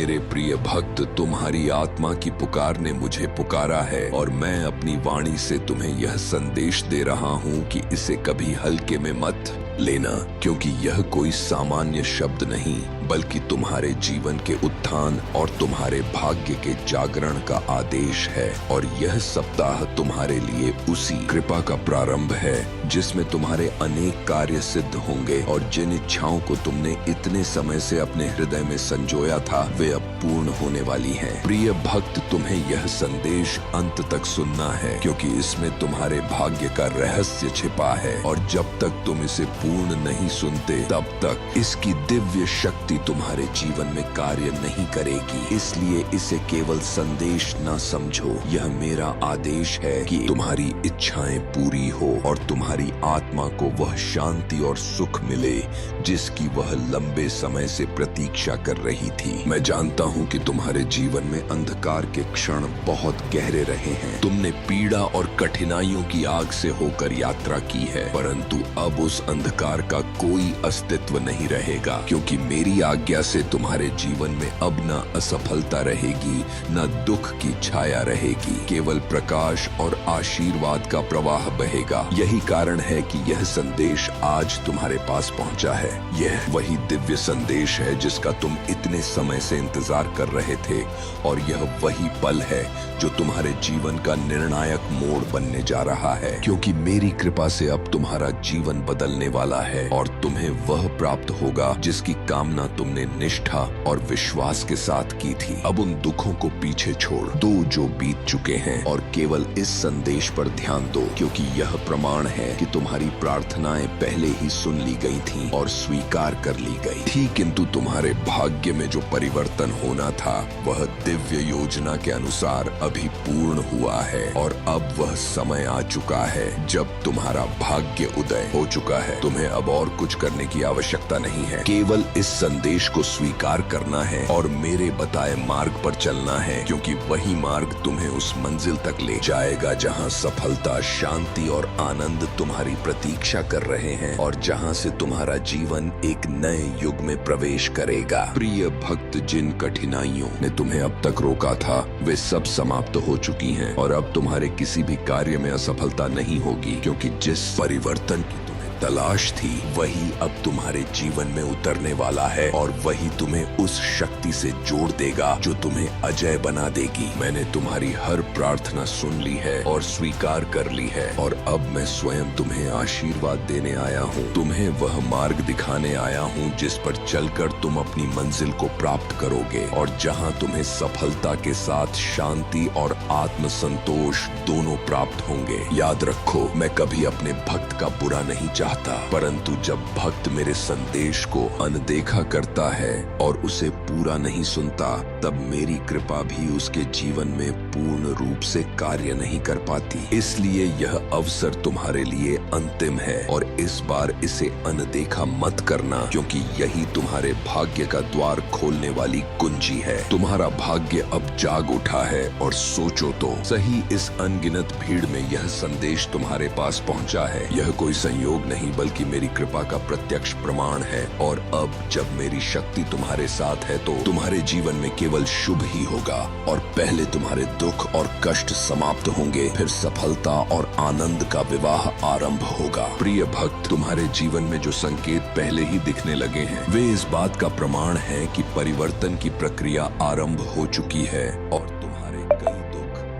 मेरे प्रिय भक्त, तुम्हारी आत्मा की पुकार ने मुझे पुकारा है और मैं अपनी वाणी से तुम्हें यह संदेश दे रहा हूँ कि इसे कभी हल्के में मत लेना, क्योंकि यह कोई सामान्य शब्द नहीं बल्कि तुम्हारे जीवन के उत्थान और तुम्हारे भाग्य के जागरण का आदेश है। और यह सप्ताह तुम्हारे लिए उसी कृपा का प्रारंभ है जिसमें तुम्हारे अनेक कार्य सिद्ध होंगे और जिन इच्छाओं को तुमने इतने समय से अपने हृदय में संजोया था वे अब पूर्ण होने वाली हैं। प्रिय भक्त, तुम्हें यह संदेश अंत तक सुनना है, क्योंकि इसमें तुम्हारे भाग्य का रहस्य छिपा है और जब तक तुम इसे पूर्ण नहीं सुनते तब तक इसकी दिव्य शक्ति तुम्हारे जीवन में कार्य नहीं करेगी। इसलिए इसे केवल संदेश न समझो, यह मेरा आदेश है कि तुम्हारी इच्छाएं पूरी हो और तुम्हारी आत्मा को वह शांति और सुख मिले जिसकी वह लंबे समय से प्रतीक्षा कर रही थी। मैं जानता हूँ कि तुम्हारे जीवन में अंधकार के क्षण बहुत गहरे रहे हैं। तुमने पीड़ा और कठिनाइयों की आग से होकर यात्रा की है, परंतु अब उस अंधकार का कोई अस्तित्व नहीं रहेगा, क्योंकि मेरी आज्ञा से तुम्हारे जीवन में अब न असफलता रहेगी न दुख की छाया रहेगी, केवल प्रकाश और आशीर्वाद का प्रवाह बहेगा। यही कारण है कि यह संदेश आज तुम्हारे पास पहुंचा है। यह वही दिव्य संदेश है जिसका तुम इतने समय से इंतजार कर रहे थे और यह वही पल है जो तुम्हारे जीवन का निर्णायक मोड़ बनने जा रहा है, क्योंकि मेरी कृपा से अब तुम्हारा जीवन बदलने वाला है और तुम्हें वह प्राप्त होगा जिसकी कामना तुमने निष्ठा और विश्वास के साथ की थी। अब उन दुखों को पीछे छोड़ दो जो बीत चुके हैं और केवल इस संदेश पर ध्यान दो, क्योंकि यह प्रमाण है कि तुम्हारी प्रार्थनाएं पहले ही सुन ली गई थीं और स्वीकार कर ली गई थी। किंतु तुम्हारे भाग्य में जो परिवर्तन होना था वह दिव्य योजना के अनुसार अभी पूर्ण हुआ है और अब वह समय आ चुका है जब तुम्हारा भाग्य उदय हो चुका है। तुम्हें अब और कुछ करने की आवश्यकता नहीं है, केवल इस संदेश को स्वीकार करना है और मेरे बताए मार्ग पर चलना है, क्योंकि वही मार्ग तुम्हें उस मंजिल तक ले जाएगा जहां सफलता, शांति और आनंद तुम्हारी प्रतीक्षा कर रहे हैं और जहां से तुम्हारा जीवन एक नए युग में प्रवेश करेगा। प्रिय भक्त, जिन कठिनाइयों ने तुम्हें अब तक रोका था वे सब समाप्त हो चुकी हैं और अब तुम्हारे किसी भी कार्य में असफलता नहीं होगी, क्योंकि जिस परिवर्तन की तलाश थी वही अब तुम्हारे जीवन में उतरने वाला है और वही तुम्हें उस शक्ति से जोड़ देगा जो तुम्हें अजय बना देगी। मैंने तुम्हारी हर प्रार्थना सुन ली है और स्वीकार कर ली है और अब मैं स्वयं तुम्हें आशीर्वाद देने आया हूँ। तुम्हें वह मार्ग दिखाने आया हूँ जिस पर चलकर तुम अपनी मंजिल को प्राप्त करोगे और जहाँ तुम्हें सफलता के साथ शांति और आत्म संतोष दोनों प्राप्त होंगे। याद रखो, मैं कभी अपने भक्त का बुरा नहीं चाहता, परंतु जब भक्त मेरे संदेश को अनदेखा करता है और उसे पूरा नहीं सुनता तब मेरी कृपा भी उसके जीवन में पूर्ण रूप से कार्य नहीं कर पाती। इसलिए यह अवसर तुम्हारे लिए अंतिम है और इस बार इसे अनदेखा मत करना, क्योंकि यही तुम्हारे भाग्य का द्वार खोलने वाली कुंजी है। तुम्हारा भाग्य अब जाग उठा है और सोचो तो सही, इस अनगिनत भीड़ में यह संदेश तुम्हारे पास पहुंचा है। यह कोई संयोग नहीं बल्कि मेरी कृपा का प्रत्यक्ष प्रमाण है और अब जब मेरी शक्ति तुम्हारे साथ है तो तुम्हारे जीवन में केवल शुभ ही होगा और पहले तुम्हारे दुख और कष्ट समाप्त होंगे, फिर सफलता और आनंद का विवाह आरंभ होगा। प्रिय भक्त, तुम्हारे जीवन में जो संकेत पहले ही दिखने लगे हैं वे इस बात का प्रमाण है कि परिवर्तन की प्रक्रिया आरंभ हो चुकी है और तुम्हारे कई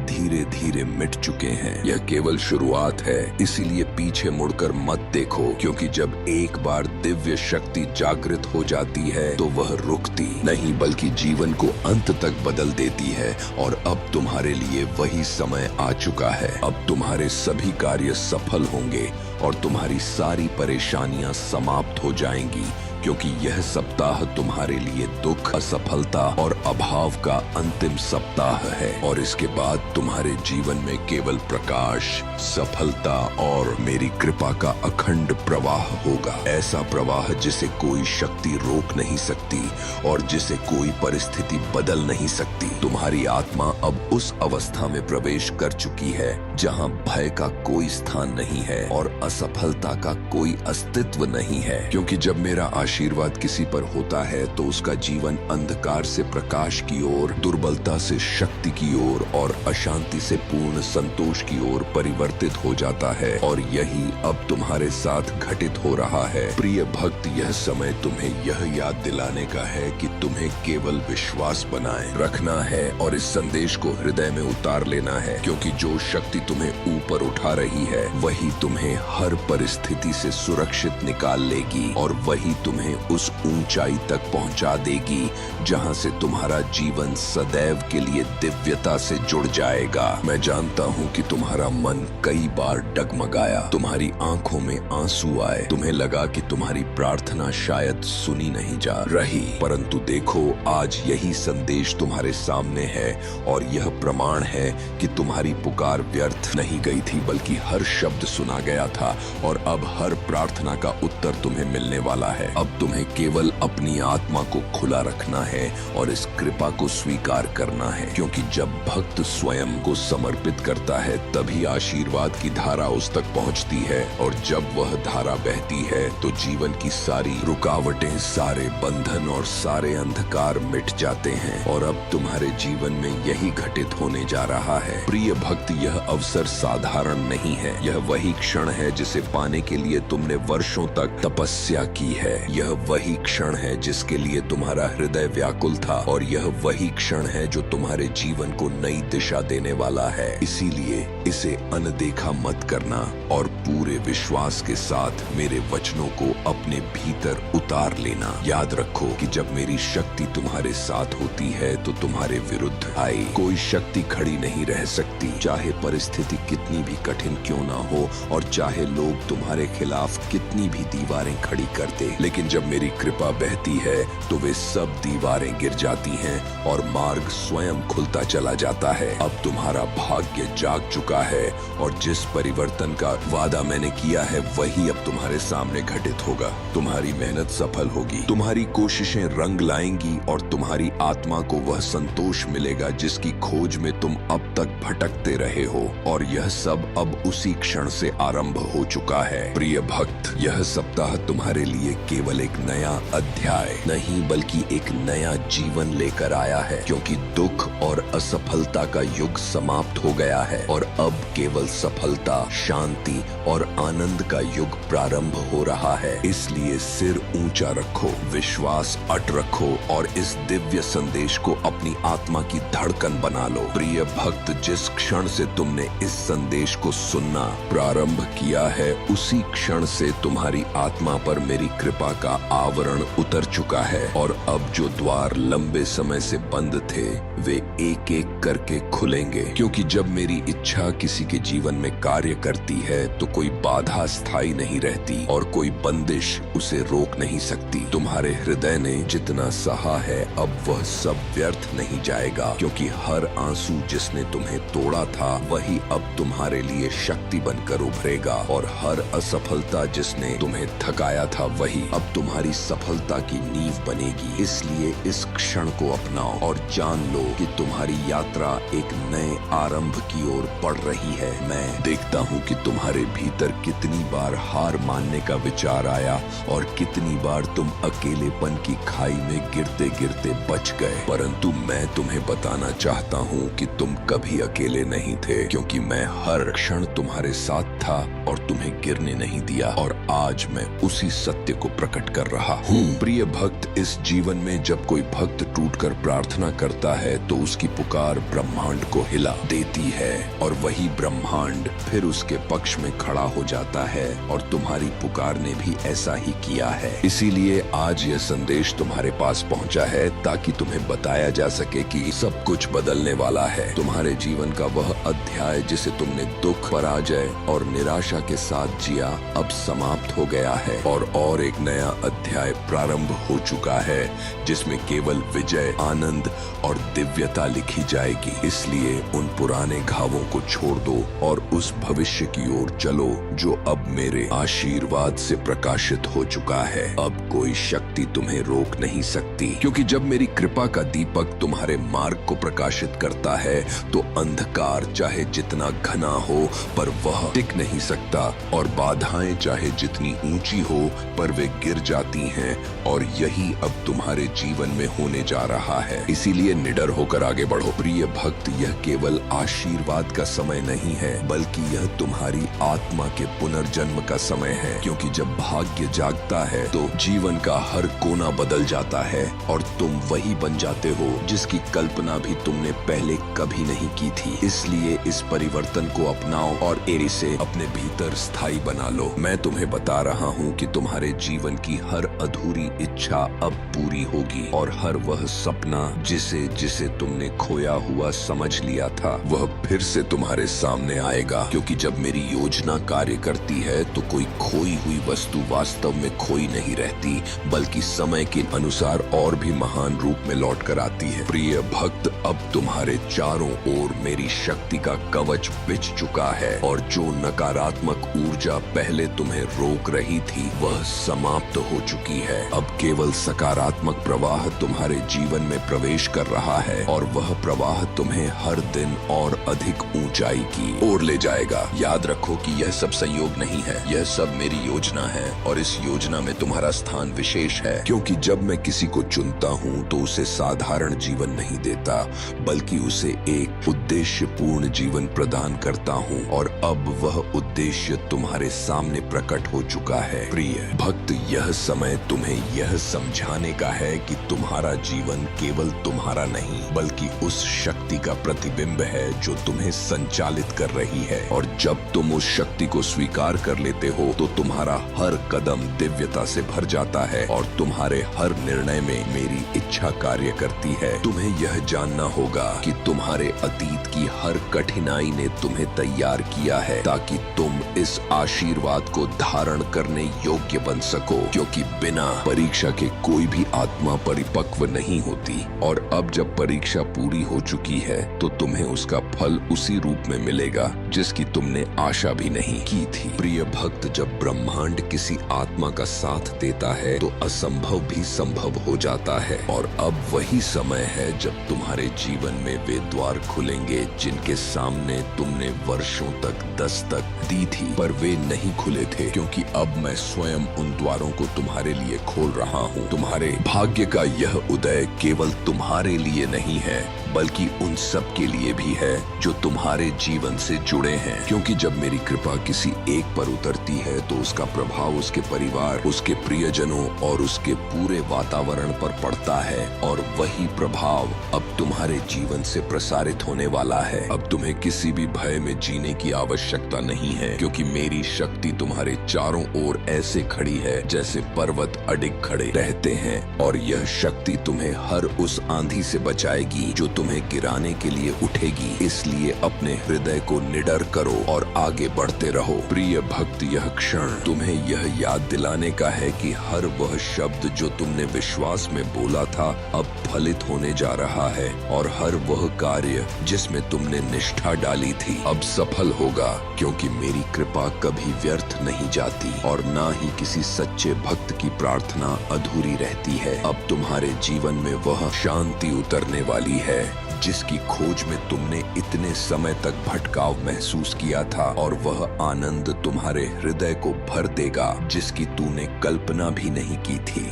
धीरे धीरे मिट चुके हैं। यह केवल शुरुआत है, इसीलिए पीछे मुड़कर मत देखो, क्योंकि जब एक बार दिव्य शक्ति जागृत हो जाती है तो वह रुकती नहीं बल्कि जीवन को अंत तक बदल देती है। और अब तुम्हारे लिए वही समय आ चुका है। अब तुम्हारे सभी कार्य सफल होंगे और तुम्हारी सारी परेशानियां समाप्त हो जाएंगी, क्योंकि यह सप्ताह तुम्हारे लिए दुख, असफलता और अभाव का अंतिम सप्ताह है और इसके बाद तुम्हारे जीवन में केवल प्रकाश, सफलता और मेरी कृपा का अखंड प्रवाह होगा। ऐसा प्रवाह जिसे कोई शक्ति रोक नहीं सकती और जिसे कोई परिस्थिति बदल नहीं सकती। तुम्हारी आत्मा अब उस अवस्था में प्रवेश कर चुकी है जहां भय का कोई स्थान नहीं है और असफलता का कोई अस्तित्व नहीं है, क्योंकि जब मेरा आशीर्वाद किसी पर होता है तो उसका जीवन अंधकार से प्रकाश की ओर, दुर्बलता से शक्ति की ओर और अशांति से पूर्ण संतोष की ओर परिवर्तित हो जाता है। और यही अब तुम्हारे साथ घटित हो रहा है। प्रिय भक्त, यह समय तुम्हें यह याद दिलाने का है कि तुम्हें केवल विश्वास बनाए रखना है और इस संदेश को हृदय में उतार लेना है, क्योंकि जो शक्ति तुम्हें ऊपर उठा रही है वही तुम्हें हर परिस्थिति से सुरक्षित निकाल लेगी और वही तुम्हें उस ऊंचाई तक पहुंचा देगी जहां से तुम्हारा जीवन सदैव के लिए दिव्यता से जुड़ जाएगा। मैं जानता हूं कि तुम्हारा मन कई बार डगमगाया, तुम्हारी आंखों में आंसू आए, तुम्हें लगा कि तुम्हारी प्रार्थना शायद सुनी नहीं जा रही, परंतु देखो आज यही संदेश तुम्हारे सामने है और यह प्रमाण है कि तुम्हारी पुकार व्यर्थ नहीं गई थी, बल्कि हर शब्द सुना गया था और अब हर प्रार्थना का उत्तर तुम्हें मिलने वाला है। अब तुम्हें केवल अपनी आत्मा को खुला रखना है और इस कृपा को स्वीकार करना है, क्योंकि जब भक्त स्वयं को समर्पित करता है तभी आशीर्वाद की धारा उस तक पहुंचती है और जब वह धारा बहती है तो जीवन की सारी रुकावटें, सारे बंधन और सारे अंधकार मिट जाते हैं और अब तुम्हारे जीवन में यही घटित होने जा रहा है। प्रिय भक्त, यह अवसर साधारण नहीं है। यह वही क्षण है जिसे पाने के लिए तुमने वर्षों तक तपस्या की है। यह वही क्षण है जिसके लिए तुम्हारा हृदय व्याकुल था और यह वही क्षण है जो तुम्हारे जीवन को नई दिशा देने वाला है। इसीलिए इसे अनदेखा मत करना और पूरे विश्वास के साथ मेरे वचनों को अपने भीतर उतार लेना। याद रखो कि जब मेरी शक्ति तुम्हारे साथ होती है तो तुम्हारे विरुद्ध आई कोई शक्ति खड़ी नहीं रह सकती, चाहे परिस्थिति कितनी भी कठिन क्यों ना हो और चाहे लोग तुम्हारे खिलाफ कितनी भी दीवारें खड़ी करते। लेकिन जब मेरी कृपा बहती है तो वे सब दीवारें गिर जाती हैं और मार्ग स्वयं खुलता चला जाता है। अब तुम्हारा भाग्य जाग चुका है और जिस परिवर्तन का वादा मैंने किया है वही अब तुम्हारे सामने घटित होगा। तुम्हारी मेहनत सफल होगी, तुम्हारी कोशिशें रंग लाएंगी और तुम्हारी आत्मा को वह संतोष मिलेगा जिसकी खोज में तुम अब तक भटकते रहे हो और यह सब अब उसी क्षण से आरंभ हो चुका है। प्रिय भक्त, यह सप्ताह तुम्हारे लिए केवल एक नया अध्याय नहीं बल्कि एक नया जीवन लेकर आया है, क्योंकि दुख और असफलता का युग समाप्त हो गया है और अब केवल सफलता, शांति और आनंद का युग प्रारंभ हो रहा है। इसलिए सिर ऊंचा रखो, विश्वास अट रखो और इस दिव्य संदेश को अपनी आत्मा की धड़कन बना लो। प्रिय भक्त, जिस क्षण से तुमने इस संदेश को सुनना प्रारंभ किया है उसी क्षण से तुम्हारी आत्मा पर मेरी कृपा का आवरण उतर चुका है और अब जो द्वार लंबे समय से बंद थे वे एक एक करके खुलेंगे, क्योंकि जब मेरी इच्छा किसी के जीवन में कार्य करती है तो कोई बाधा स्थायी नहीं रहती और कोई बंदिश उसे रोक नहीं सकती। तुम्हारे हृदय ने जितना सहा है अब वह सब व्यर्थ नहीं जाएगा, क्योंकि हर आंसू जिसने तुम्हें तोड़ा था वही अब तुम्हारे लिए शक्ति बनकर उभरेगा और हर असफलता जिसने तुम्हें थकाया था वही अब तुम्हारी सफलता की नींव बनेगी। इसलिए इस क्षण को अपनाओ और जान लो कि तुम्हारी यात्रा एक नए आरंभ की ओर बढ़ रही है। मैं देखता हूँ कि तुम्हारे भीतर कितनी बार हार मानने का विचार आया और कितनी बार तुम अकेलेपन की खाई में गिरते गिरते बच गए, परंतु मैं तुम्हें बताना चाहता हूँ कि तुम कभी अकेले नहीं थे, क्योंकि मैं हर क्षण तुम्हारे साथ था और तुम्हें गिरने नहीं दिया और आज मैं उसी सत्य को प्रकट कर रहा हूँ। प्रिय भक्त, इस जीवन में जब कोई भक्त टूटकर प्रार्थना करता है तो उसकी पुकार ब्रह्मांड को हिला देती है और वही ब्रह्मांड फिर उसके पक्ष में खड़ा हो जाता है और तुम्हारी पुकार ने भी ऐसा ही किया है। इसीलिए आज यह संदेश तुम्हारे पास पहुंचा है ताकि तुम्हें बताया जा सके कि सब कुछ बदलने वाला है। तुम्हारे जीवन का वह अध्याय जिसे तुमने दुख, पराजय और निराशा के साथ जिया अब समाप्त हो गया है और एक नया अध्याय प्रारंभ हो चुका है जिसमें केवल विजय, आनंद और दिव्यता लिखी जाएगी। इसलिए उन पुराने घावों को छोड़ दो और उस भविष्य की ओर चलो जो अब मेरे आशीर्वाद से प्रकाशित हो चुका है। अब कोई शक्ति तुम्हें रोक नहीं सकती, क्योंकि जब मेरी कृपा का दीपक तुम्हारे मार्ग को प्रकाशित करता है तो अंधकार चाहे जितना घना हो पर वह टिक नहीं सकता और बाधाएं चाहे जितनी ऊंची हो पर वे गिर जाती हैं और यही अब तुम्हारे जीवन में होने जा रहा है। इसीलिए निडर होकर आगे बढ़ो। प्रिय भक्त, यह केवल आशीर्वाद का समय नहीं है, बल्कि यह तुम्हारी आत्मा के पुनर्जन्म का समय है। क्योंकि जब भाग्य जागता है तो जीवन का हर कोना बदल जाता है और तुम वही बन जाते हो जिसकी कल्पना भी तुमने पहले कभी नहीं की थी। इसलिए इस परिवर्तन को अपनाओ और इसे अपने भीतर स्थायी बना लो। मैं तुम्हें बता रहा हूँ कि तुम्हारे जीवन की हर अधूरी इच्छा अब पूरी होगी और हर वह सपना जिसे जिसे तुमने खोया हुआ समझ लिया था वह फिर से तुम्हारे सामने आएगा। क्योंकि जब मेरी योजना कार्य करती है तो कोई खोई हुई वस्तु वास्तव में खोई नहीं रहती, बल्कि समय के अनुसार और भी महान रूप में लौट कर आती है। प्रिय भक्त, अब तुम्हारे चारों ओर मेरी शक्ति का कवच बिछ चुका है और जो नकारात्मक ऊर्जा पहले तुम्हें रोक रही थी वह समाप्त हो चुकी है। अब केवल सकारात्मक प्रवाह तुम्हारे जीवन में प्रवेश कर रहा है और वह प्रवाह तुम्हें हर दिन और अधिक ऊंचाई की ओर ले जाएगा। याद रखो कि यह सब संयोग नहीं है, यह सब मेरी योजना है और इस योजना में तुम्हारा स्थान विशेष है। क्योंकि जब मैं किसी को चुनता हूँ तो उसे साधारण जीवन नहीं देता, बल्कि उसे एक उद्देश्यपूर्ण जीवन प्रदान करता हूँ और अब वह उद्देश्य तुम्हारे सामने प्रकट हो चुका है। प्रिय भक्त, यह समय तुम्हें यह समझाने का है कि तुम्हारा जीवन केवल तुम्हारा नहीं, बल्कि उस शक्ति का प्रतिबिंब है जो तुम्हें संचालित कर रही है। और जब तुम उस शक्ति को स्वीकार कर लेते हो तो तुम्हारा हर कदम दिव्यता से भर जाता है और तुम्हारे हर निर्णय में मेरी इच्छा कार्य करती है। तुम्हें यह जानना होगा कि तुम्हारे अतीत की हर कठिनाई ने तुम्हें तैयार किया है ताकि तुम इस आशीर्वाद को धारण करने योग्य बन सको। क्योंकि बिना परीक्षा के कोई भी आत्मा परिपक्व नहीं होती और अब जब परीक्षा पूरी हो चुकी है तो तुम्हें उसका फल उसी रूप में मिलेगा जिसकी तुमने आशा भी नहीं की थी। प्रिय भक्त, जब ब्रह्मांड किसी आत्मा का साथ देता है तो असंभव भी संभव हो जाता है और अब वही समय है जब तुम्हारे जीवन में वे द्वार खुलेंगे जिनके सामने तुमने वर्षों तक दस्तक दी थी पर वे नहीं खुले थे। क्योंकि अब मैं स्वयं उन द्वारों को तुम्हारे लिए खोल रहा हूँ। तुम्हारे भाग्य का यह उदय केवल तुम्हारे लिए नहीं है, बल्कि उन सब के लिए भी है जो तुम्हारे जीवन से जुड़े हैं। क्योंकि जब मेरी कृपा किसी एक पर उतरती है तो उसका प्रभाव उसके परिवार, उसके प्रियजनों और उसके पूरे वातावरण पर पड़ता है और वही प्रभाव अब तुम्हारे जीवन से प्रसारित होने वाला है। अब तुम्हें किसी भी भय में जीने की आवश्यकता नहीं है, क्योंकि मेरी शक्ति तुम्हारे चारों ओर ऐसे खड़ी है जैसे पर्वत अडिग खड़े रहते हैं और यह शक्ति तुम्हें हर उस आंधी से बचाएगी जो तुम्हें गिराने के लिए उठेगी। इसलिए अपने हृदय को निडर करो और आगे बढ़ते रहो। प्रिय भक्त, यह क्षण तुम्हें यह याद दिलाने का है कि हर वह शब्द जो तुमने विश्वास में बोला था अब फलित होने जा रहा है और हर वह कार्य जिसमें तुमने निष्ठा डाली थी अब सफल होगा। क्योंकि मेरी कृपा कभी व्यर्थ नहीं जाती और ना ही किसी सच्चे भक्त की प्रार्थना अधूरी रहती है। अब तुम्हारे जीवन में वह शांति उतरने वाली है जिसकी खोज में तुमने इतने समय तक भटकाव महसूस किया था और वह आनंद तुम्हारे हृदय को भर देगा जिसकी तूने कल्पना भी नहीं की थी।